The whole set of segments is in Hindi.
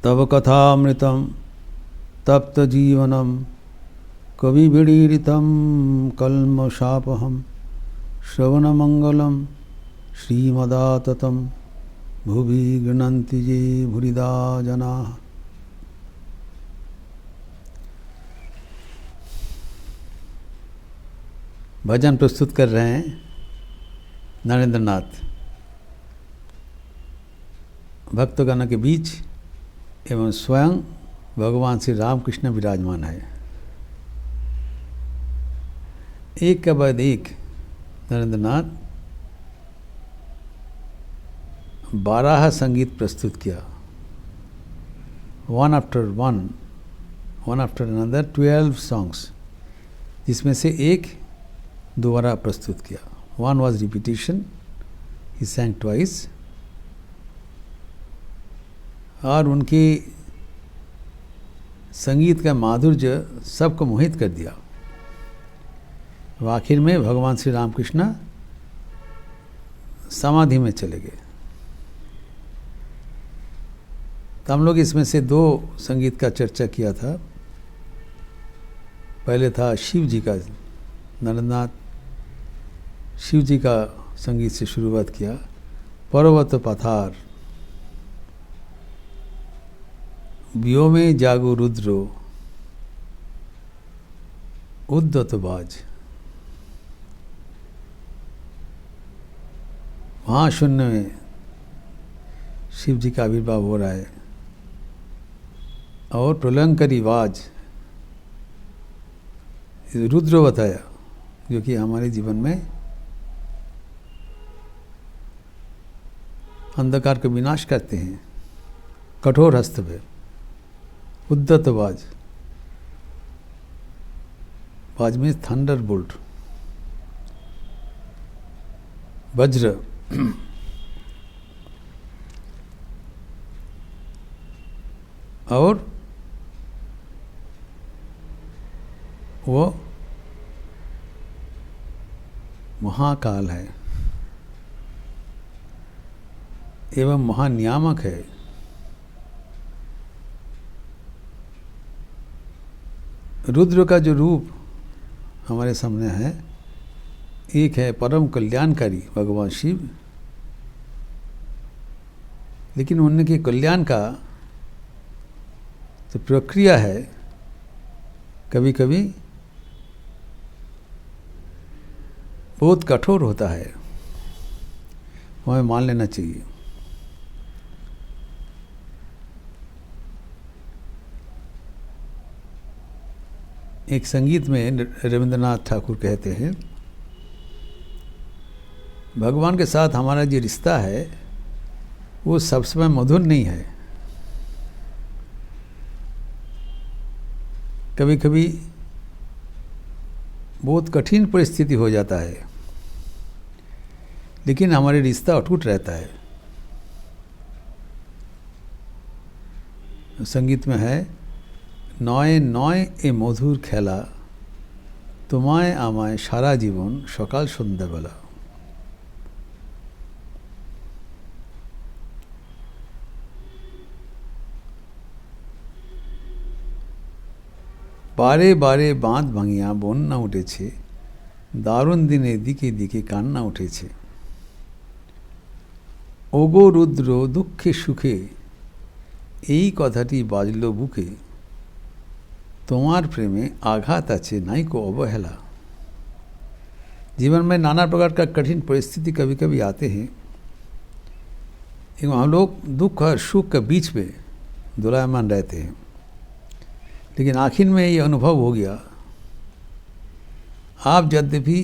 तव कथामृतं तप्तजीवनं कविभिरीडितं कल्मषापहं श्रवणमङ्गलं श्रीमदाततं भुवि गृह्णन्ति ये भूरिदा जनाः। भजन प्रस्तुत कर रहे हैं नरेंद्र नाथ। भक्तगण के बीच एवं स्वयं भगवान श्री रामकृष्ण विराजमान है। एक के बाद एक नरेंद्र नाथ 12 संगीत प्रस्तुत किया, वन आफ्टर अनदर 12 सॉन्ग्स, जिसमें से एक दोबारा प्रस्तुत किया। One was repetition, he sang twice. और उनकी संगीत का माधुर्य सबको मोहित कर दिया। वो आखिर में भगवान श्री रामकृष्ण समाधि में चले गए। तो हम लोग इसमें से 2 संगीत का चर्चा किया था। पहले था शिव जी का, नरेंद्रनाथ शिव जी का संगीत से शुरुआत किया। पर्वत पथार व्योमे जागो रुद्रो उद्दत बाज। महाशून्य में शिव जी का आविर्भाव हो रहा है और प्रलयंकरी वाज रुद्र बताया, जो कि हमारे जीवन में अंधकार का विनाश करते हैं। कठोर हस्त पे उद्दत बाज, बाज में थंडर बोल्ट, वज्र। और वो महाकाल है एवं महानियामक है। रुद्र का जो रूप हमारे सामने है, एक है परम कल्याणकारी भगवान शिव, लेकिन उनके कल्याण का जो प्रक्रिया है कभी कभी बहुत कठोर होता है, हमें मान लेना चाहिए। एक संगीत में रविंद्रनाथ ठाकुर कहते हैं, भगवान के साथ हमारा जो रिश्ता है वो सब समय मधुर नहीं है। कभी कभी बहुत कठिन परिस्थिति हो जाता है, लेकिन हमारे रिश्ता अटूट रहता है। संगीत में है, नय नय ए मधुर खेला তোমায় আমায় সারা জীবন সকাল সন্ধ্যাবেলা। বারে বারে বাঁধ ভাঙিয়া বন্যা উঠেছে, দারুণ দিনে দিকে দিকে কান্না উঠেছে। ওগো রুদ্র দুঃখে সুখে এই কথাটি বাজল বুকে, तुम्हार प्रेमे आघात आछे नाइको अवहेला। जीवन में नाना प्रकार का कठिन परिस्थिति कभी कभी आते हैं एवं हम लोग दुख और सुख के बीच में दोलायमान रहते हैं, लेकिन आखिर में ये अनुभव हो गया, आप यद्यपि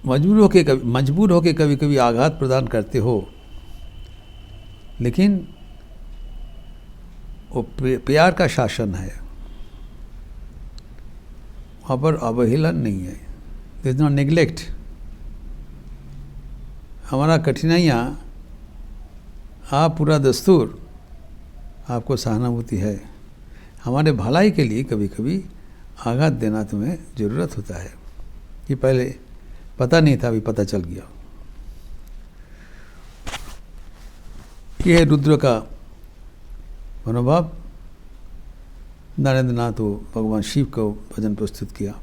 मजबूर होके कभी कभी आघात प्रदान करते हो, लेकिन वो प्यार का शासन है, वहाँ पर अवहेलन नहीं है। There is not neglect. हमारा कठिनाइयाँ आप पूरा दस्तूर आपको सहानुभूति है, हमारे भलाई के लिए कभी कभी आघात देना तुम्हें ज़रूरत होता है। ये पहले पता नहीं था, अभी पता चल गया। ये है रुद्र का मनोभाव नरेंद्र नाथ तो भगवान शिव को भजन प्रस्तुत किया।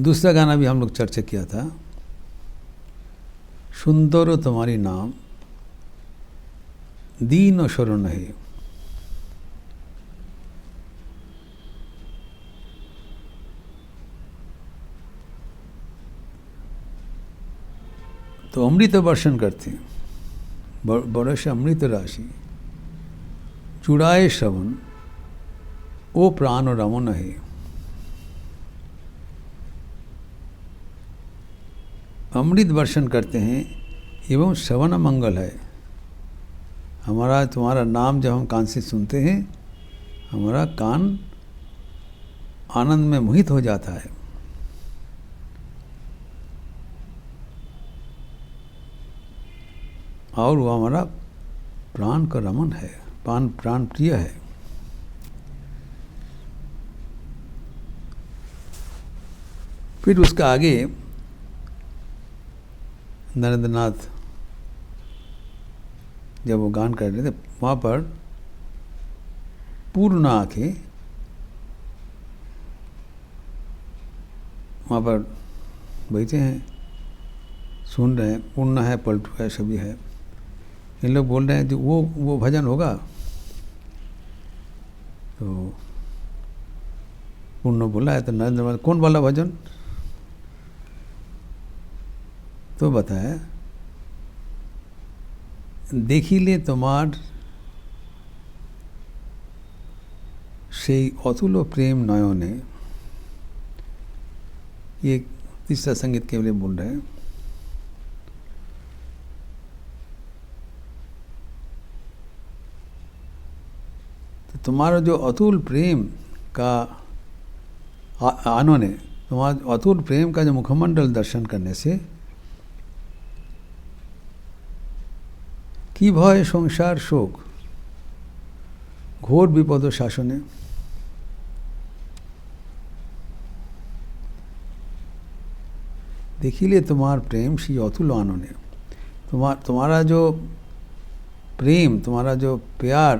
दूसरा गाना भी हम लोग चर्चा किया था, सुंदर तुम्हारी नाम दीन शरण है। तो अमृत वर्षण करते हैं, बरस अमृत राशि, चुड़ाए श्रवण ओ प्राण रमन है। अमृत वर्षण करते हैं एवं श्रवण मंगल है। हमारा तुम्हारा नाम जब हम कान से सुनते हैं, हमारा कान आनंद में मोहित हो जाता है। और वो हमारा प्राण का रमन है, प्राण प्रिय है। फिर उसका आगे नरेंद्र नाथ जब वो गान कर रहे थे, वहाँ पर पूर्ण आंखें, वहाँ पर बैठे हैं, सुन रहे हैं, पूर्ण है, पलटू है, सभी है। इन लोग बोल रहे हैं कि वो भजन होगा, तो पूर्ण बोला है तो नरेंद्र नाथ कौन वाला भजन, तो बताया, देखिले তোমার সেই অতুল प्रेम नयने। ये तीसरा संगीत के लिए बोल रहे हैं। तो तुम्हारा जो अतुल प्रेम का आनंद है, तुम्हारा अतुल प्रेम का जो मुखमंडल दर्शन करने से की भय संसार शोक घोर विपद शासने। देखिए तुम्हार प्रेम श्री अतुल आनने। तुम्हारा जो प्रेम, तुम्हारा जो प्यार,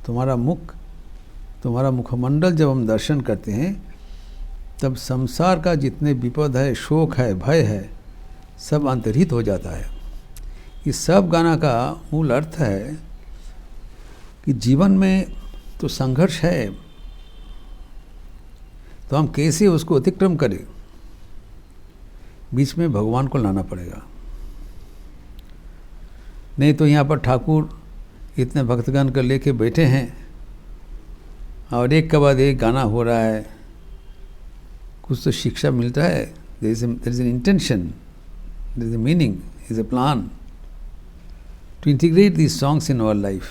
तुम्हारा मुख, तुम्हारा मुखमंडल जब हम दर्शन करते हैं, तब संसार का जितने विपद है, शोक है, भय है, सब अंतर्हित हो जाता है। इस सब गाना का मूल अर्थ है कि जीवन में तो संघर्ष है, तो हम कैसे उसको अतिक्रम करें। बीच में भगवान को लाना पड़ेगा, नहीं तो यहाँ पर ठाकुर इतने भक्तगण को लेके बैठे हैं और एक के बाद एक गाना हो रहा है। कुछ तो शिक्षा मिलता है, there is an intention, there is a meaning, there is a plan to integrate these songs in our life,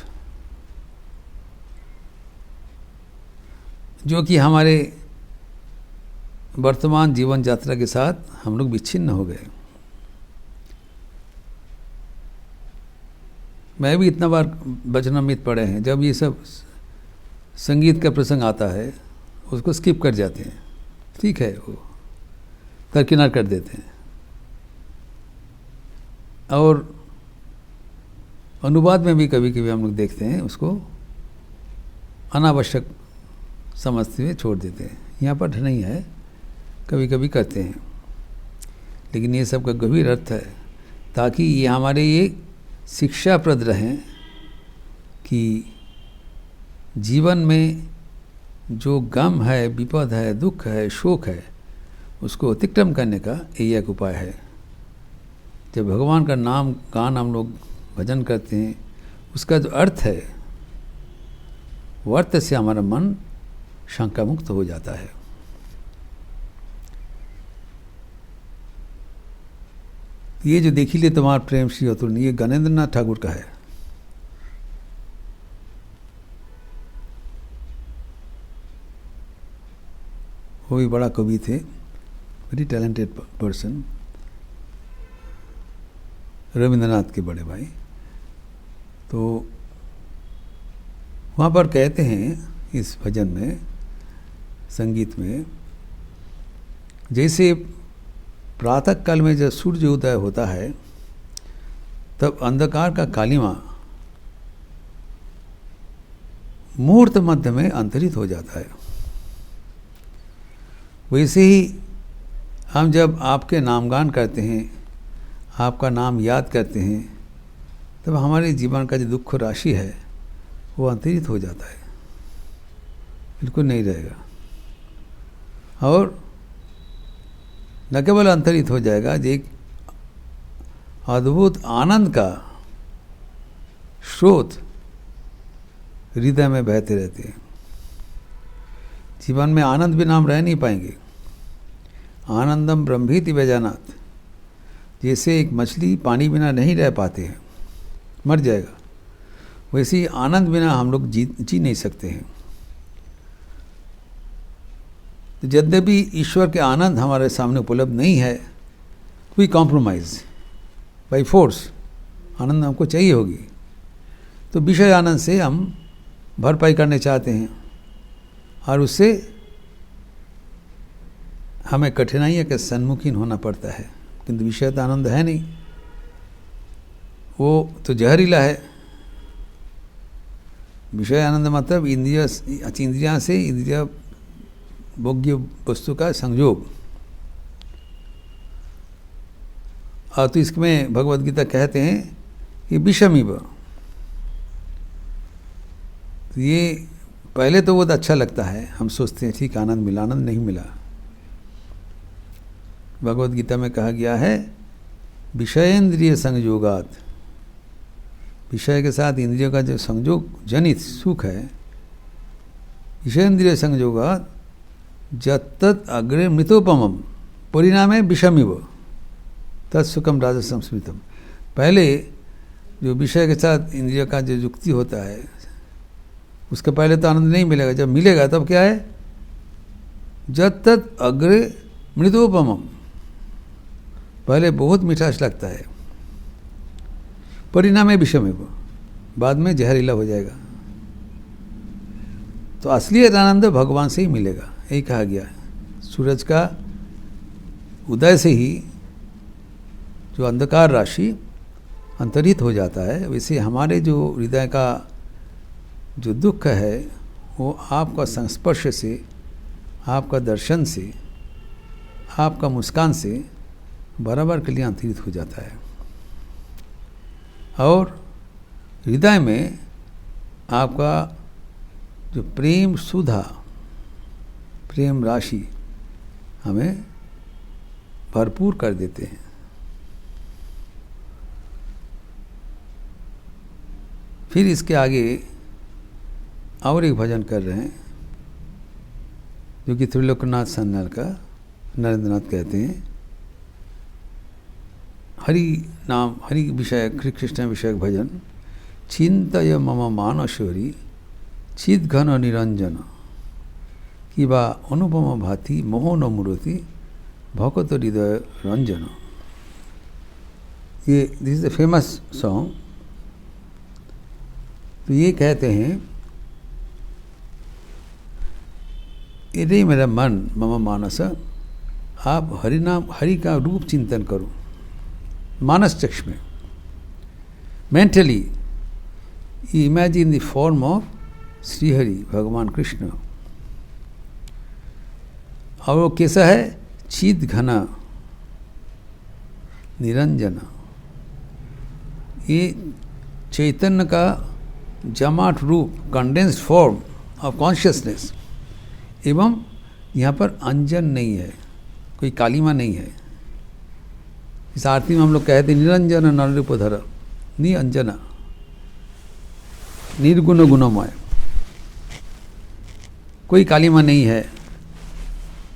जो कि हमारे वर्तमान जीवन यात्रा के साथ हम लोग विच्छिन्न हो गए। मैं भी इतना बार वचनामृत पढ़े हैं, जब ये सब संगीत का प्रसंग आता है उसको स्किप कर जाते हैं, ठीक है, वो दरकिनार कर देते हैं। और अनुवाद में भी कभी कभी हम लोग देखते हैं उसको अनावश्यक समझते हुए छोड़ देते हैं। यहाँ पर नहीं है, कभी कभी करते हैं, लेकिन ये सब का गंभीर अर्थ है ताकि ये हमारे ये शिक्षाप्रद रहें कि जीवन में जो गम है, विपद है, दुख है, शोक है, उसको अतिक्रम करने का यही एक उपाय है। जब भगवान का नाम गान हम लोग भजन करते हैं, उसका जो अर्थ है, वो अर्थ से हमारा मन शंका मुक्त हो जाता है। ये जो देखी ले तुम्हार प्रेम श्री अतुल, ये गणेंद्र नाथ ठाकुर का है। वो भी बड़ा कवि थे, वेरी टैलेंटेड पर्सन, रविंद्रनाथ के बड़े भाई। तो वहाँ पर कहते हैं इस भजन में, संगीत में, जैसे प्रातः काल में जब सूर्य उदय होता है, तब अंधकार का कालिमा मुहूर्त मध्य में अंतरित हो जाता है। वैसे ही हम जब आपके नामगान करते हैं, आपका नाम याद करते हैं, तब हमारे जीवन का जो दुख राशि है वो अंतरित हो जाता है, बिल्कुल नहीं रहेगा। और न केवल अंतरित हो जाएगा, एक अद्भुत आनंद का स्रोत हृदय में बहते रहते हैं। जीवन में आनंद बिना हम रह नहीं पाएंगे। आनंदम ब्रह्मीति व्यजानात, जैसे एक मछली पानी बिना नहीं रह पाते हैं, मर जाएगा, वैसे ही आनंद बिना हम लोग जी नहीं सकते हैं। तो यद्यपि ईश्वर के आनंद हमारे सामने उपलब्ध नहीं है, कोई कॉम्प्रोमाइज़ बाई फोर्स आनंद हमको चाहिए होगी, तो विषय आनंद से हम भरपाई करने चाहते हैं और उससे हमें कठिनाइयों के सम्मुखीन होना पड़ता है। किंतु विषय तो आनंद है नहीं, वो तो जहरीला है। विषय आनंद मतलब इंद्रिया से इंद्रिय भोग्य वस्तु का संयोग। और तो इसमें भगवद गीता कहते हैं कि विषमिव, तो ये पहले तो बहुत अच्छा लगता है, हम सोचते हैं ठीक आनंद मिला, आनंद नहीं मिला। भगवद गीता में कहा गया है विषयेंद्रिय संयोगात, विषय के साथ इंद्रियों का जो संयोग जनित सुख है, विषयेंद्रिय संयोगात जत्तत् अग्रे मृतोपमम परिणामे विषमिव तत्सुखम राजसम स्मृतम। पहले जो विषय के साथ इंद्रियों का जो युक्ति होता है, उसके पहले तो आनंद नहीं मिलेगा, जब मिलेगा तब क्या है, जत्तत् अग्रे मृतोपमम, पहले बहुत मिठास लगता है, परिणामे विषमिव, बाद में जहरीला हो जाएगा। तो असली आनंद भगवान से ही मिलेगा, यही कहा गया है। सूरज का उदय से ही जो अंधकार राशि अंतरित हो जाता है, वैसे हमारे जो हृदय का जो दुख है वो आपका संस्पर्श से, आपका दर्शन से, आपका मुस्कान से बराबर के लिए अंतरित हो जाता है। और हृदय में आपका जो प्रेम सुधा, प्रेम राशि हमें भरपूर कर देते हैं। फिर इसके आगे और एक भजन कर रहे हैं जो कि त्रिलोकनाथ सन्नाल का नरेंद्रनाथ कहते हैं। हरि नाम, हरि विषय, कृष्ण विषयक भजन। चिंतय मम मानसोरी चिद घन निरंजन किबा अनुपम भाति मोहन मूर्ति भक्त हृदय रंजन। ये this is the famous song. तो ये कहते हैं, यदि मेरा मन मम मानस, आप हरि नाम, हरि का रूप चिंतन करो मानस चक्ष में। Mentally imagine the form of Shri Hari, भगवान कृष्ण। और वो कैसा है, चिद घना निरंजन, ये चैतन्य का जमाट रूप, कंडेंस्ड फॉर्म ऑफ कॉन्शियसनेस। एवं यहाँ पर अंजन नहीं है, कोई कालिमा नहीं है। इस आरती में हम लोग कहते निरंजन नररूपधर निअंजना निर्गुण गुणमय, कोई कालिमा नहीं है।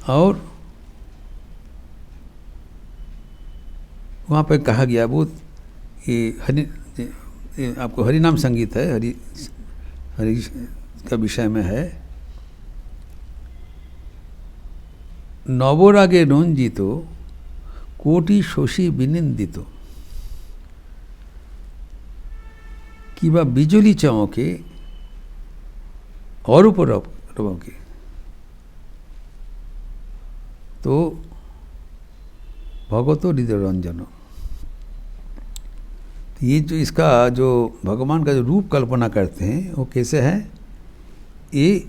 और वहाँ पर कहा गया बहुत, ये आपको हरि नाम संगीत है, हरि का विषय में है। नवरागे रंजितो कोटि शोषी विनिंदितो किबा बिजुली चमके अरूप रवके। तो भगवतो हृदय रंजन, ये जो इसका जो भगवान का जो रूप कल्पना करते हैं वो कैसे है ये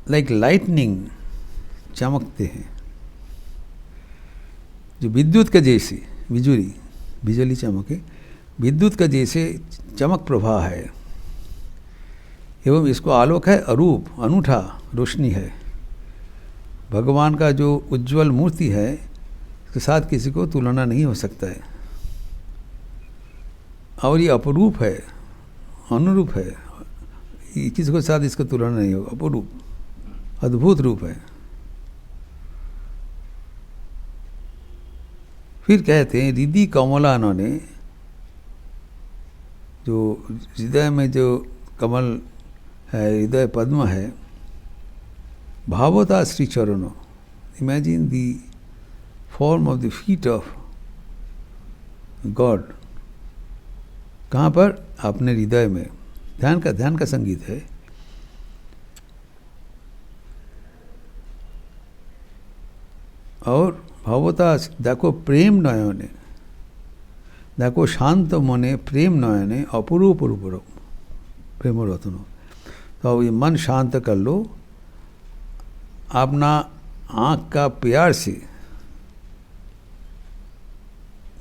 लाइक लाइटनिंग चमकते हैं, जो विद्युत का जैसे बिजली चमके, विद्युत का जैसे चमक प्रवाह है, एवं इसको आलोक है, अरूप अनूठा रोशनी है। भगवान का जो उज्जवल मूर्ति है उसके साथ किसी को तुलना नहीं हो सकता है, और ये अपरूप है, अनुरूप है, किसी के साथ इसका तुलना नहीं होगा, अपरूप अद्भुत रूप है। फिर कहते हैं रिद्धि कमला ने, जो हृदय में जो कमल है, हृदय पद्म है, भावता श्री चरणों, imagine the form of the feet of God. कहाँ पर? अपने हृदय में। ध्यान का संगीत है। और भावता देखो प्रेम नयने, देखो शांत मने प्रेम नयने अपरूप रूप प्रेम रत्न। तो ये मन शांत कर लो, अपना आँख का प्यार से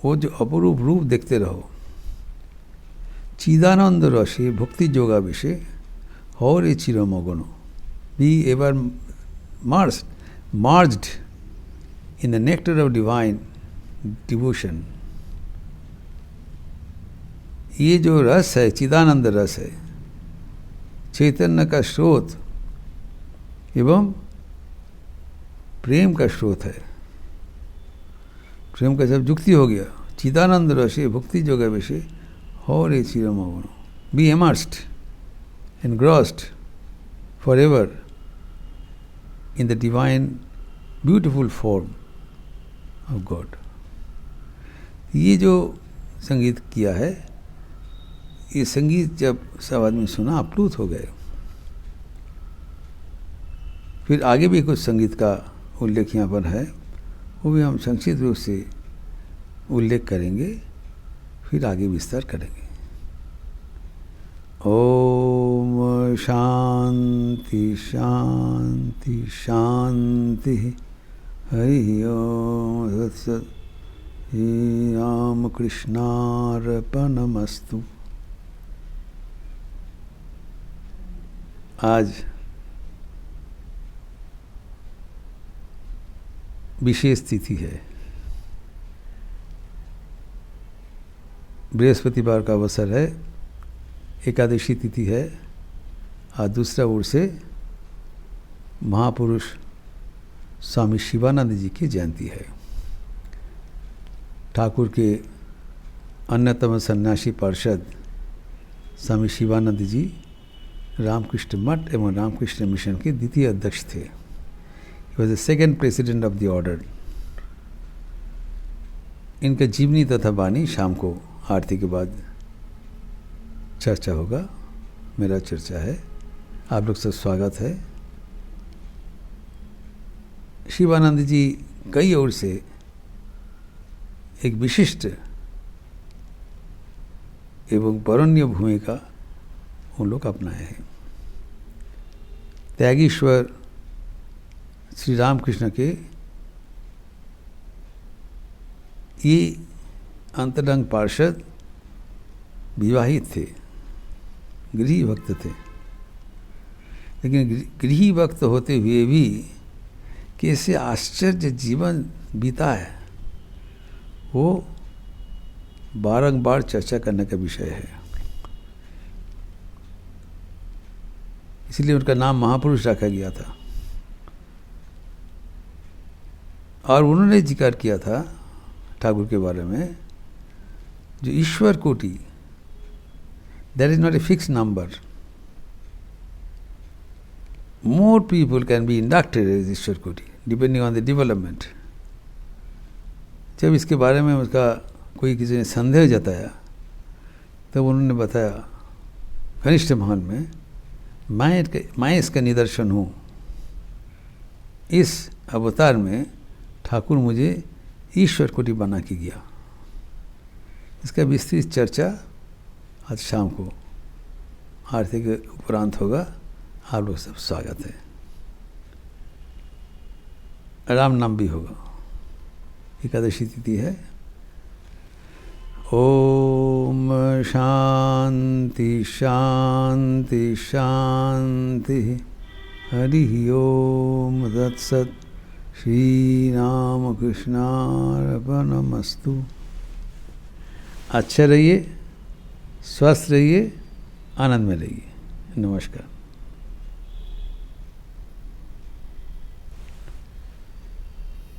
वो जो अपरूप रूप देखते रहो। चिदानंद रसे भक्ति योगा विषय और ये चिरमगनो, be ever merged in the nectar of divine devotion। ये जो रस है, चिदानंद रस है, चैतन्य का स्रोत एवं प्रेम का स्रोत है। प्रेम का सब युक्ति हो गया। चिदानंद रस भक्ति जोग विषय और ये चिरमग्न, B immersed, engrossed forever in the divine beautiful form of God। ये जो संगीत किया है, ये संगीत जब सब आदमी सुना अप्लुत हो गए। फिर आगे भी कुछ संगीत का उल्लेख यहाँ पर है, वो भी हम संक्षिप्त रूप से उल्लेख करेंगे, फिर आगे विस्तार करेंगे। ओम शांति शांति शांति, हरि ओम तत्सत्। श्री राम कृष्णार्पणमस्तु। आज विशेष तिथि है, बृहस्पतिवार का अवसर है, एकादशी तिथि है। आज दूसरा ओर से महापुरुष स्वामी शिवानंद जी की जयंती है। ठाकुर के अन्यतम सन्यासी पार्षद स्वामी शिवानंद जी रामकृष्ण मठ एवं रामकृष्ण मिशन के द्वितीय अध्यक्ष थे। He was the second president of the order. इनका जीवनी तथा वाणी शाम को आरती के बाद चर्चा होगा। मेरा चर्चा है, आप लोग सब स्वागत है। शिवानंद जी कई ओर से एक विशिष्ट एवं वरण्य भूमिका उन लोग अपनाए हैं। त्यागीश्वर श्री रामकृष्ण के ये अंतरंग पार्षद विवाहित थे, गृही भक्त थे, लेकिन गृही भक्त होते हुए भी कैसे आश्चर्य जीवन बीता है, वो बारंबार चर्चा करने का विषय है। इसलिए उनका नाम महापुरुष रखा गया था। और उन्होंने जिक्र किया था ठाकुर के बारे में, जो ईश्वर कोटि, that is not a fix number, more people can be inducted as ईश्वर कोटि depending on the development। जब इसके बारे में उसका कोई किसी ने संदेह जताया, तब उन्होंने बताया कनिष्ठ महान में मैं इसका निदर्शन हूँ। इस अवतार में ठाकुर मुझे ईश्वर कोटि बना के गया। इसका विस्तृत चर्चा आज शाम को आरती के उपरांत होगा। आप लोग सब स्वागत है। राम नाम भी होगा। एकादशी तिथि है। ओम शांति शांति शांति। हरि ओम तत्सत। श्री राम कृष्णार्पणमस्तु। अच्छे रहिए, स्वस्थ रहिए, आनंद में रहिए। नमस्कार।